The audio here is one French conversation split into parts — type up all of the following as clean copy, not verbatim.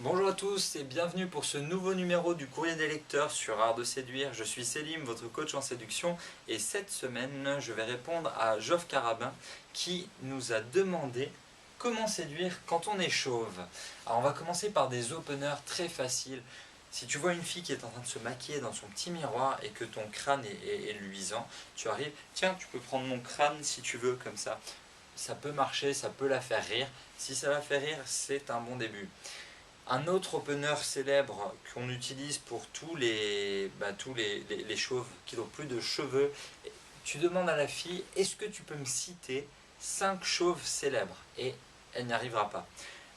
Bonjour à tous et bienvenue pour ce nouveau numéro du Courrier des lecteurs sur Art de séduire. Je suis Selim, votre coach en séduction, et cette semaine je vais répondre à Geoff Carabin qui nous a demandé comment séduire quand on est chauve. Alors on va commencer par des openers très faciles. Si tu vois une fille qui est en train de se maquiller dans son petit miroir et que ton crâne est luisant, tu arrives, tiens, tu peux prendre mon crâne si tu veux, comme ça. Ça peut marcher, ça peut la faire rire. Si ça la fait rire, c'est un bon début. Un autre opener célèbre qu'on utilise pour tous les chauves qui n'ont plus de cheveux, tu demandes à la fille, est-ce que tu peux me citer 5 chauves célèbres? Et elle n'y arrivera pas.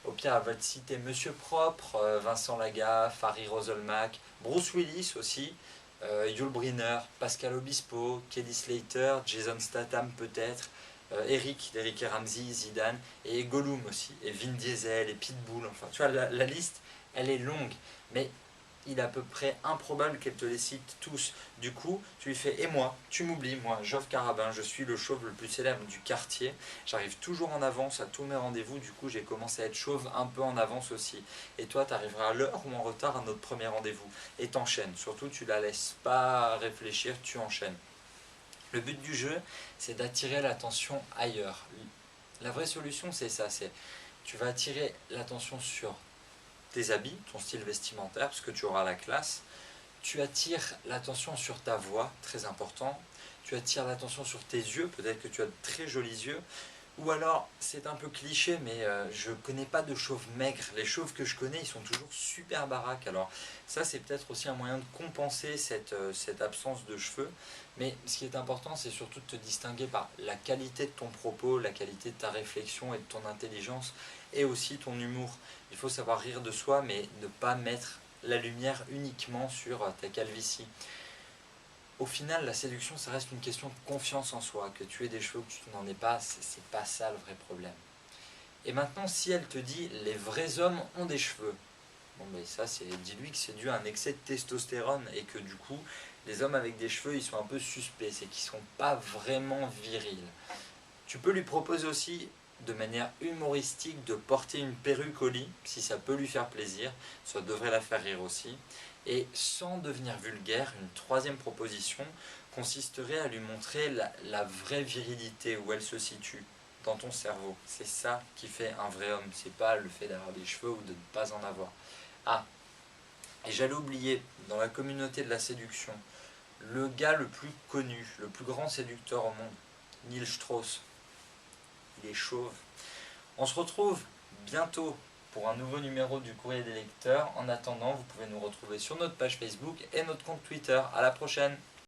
Au pire, elle va te citer Monsieur Propre, Vincent Lagaffe, Harry Roselmack, Bruce Willis aussi, Yul Brynner, Pascal Obispo, Kelly Slater, Jason Statham peut-être, Eric et Ramsey, Zidane, et Gollum aussi, et Vin Diesel, et Pitbull, enfin tu vois, la liste, elle est longue, mais il est à peu près improbable qu'elle te les cite tous. Du coup, tu lui fais, et moi, tu m'oublies, moi, Geoff Carabin, je suis le chauve le plus célèbre du quartier, j'arrive toujours en avance à tous mes rendez-vous, du coup j'ai commencé à être chauve un peu en avance aussi. Et toi, tu arriveras à l'heure ou en retard à notre premier rendez-vous. Et t'enchaînes, surtout tu la laisses pas réfléchir, tu enchaînes. Le but du jeu, c'est d'attirer l'attention ailleurs. La vraie solution, c'est ça, c'est tu vas attirer l'attention sur tes habits, ton style vestimentaire, parce que tu auras la classe. Tu attires l'attention sur ta voix, très important. Tu attires l'attention sur tes yeux, peut-être que tu as de très jolis yeux. Ou alors, c'est un peu cliché, mais je ne connais pas de chauves maigres. Les chauves que je connais, ils sont toujours super baraques. Alors ça, c'est peut-être aussi un moyen de compenser cette absence de cheveux. Mais ce qui est important, c'est surtout de te distinguer par la qualité de ton propos, la qualité de ta réflexion et de ton intelligence, et aussi ton humour. Il faut savoir rire de soi, mais ne pas mettre la lumière uniquement sur ta calvitie. Au final, la séduction, ça reste une question de confiance en soi. Que tu aies des cheveux ou que tu n'en aies pas, c'est pas ça le vrai problème. Et maintenant, si elle te dit les vrais hommes ont des cheveux, bon, mais ça, dis-lui que c'est dû à un excès de testostérone et que du coup, les hommes avec des cheveux, ils sont un peu suspects, c'est qu'ils sont pas vraiment virils. Tu peux lui proposer aussi, de manière humoristique, de porter une perruque au lit, si ça peut lui faire plaisir, ça devrait la faire rire aussi. Et sans devenir vulgaire, une troisième proposition consisterait à lui montrer la vraie virilité, où elle se situe dans ton cerveau. C'est ça qui fait un vrai homme, c'est pas le fait d'avoir des cheveux ou de ne pas en avoir. Ah, et j'allais oublier, dans la communauté de la séduction, le gars le plus connu, le plus grand séducteur au monde, Neil Strauss. Il est chauve. On se retrouve bientôt pour un nouveau numéro du Courrier des lecteurs. En attendant, vous pouvez nous retrouver sur notre page Facebook et notre compte Twitter. À la prochaine!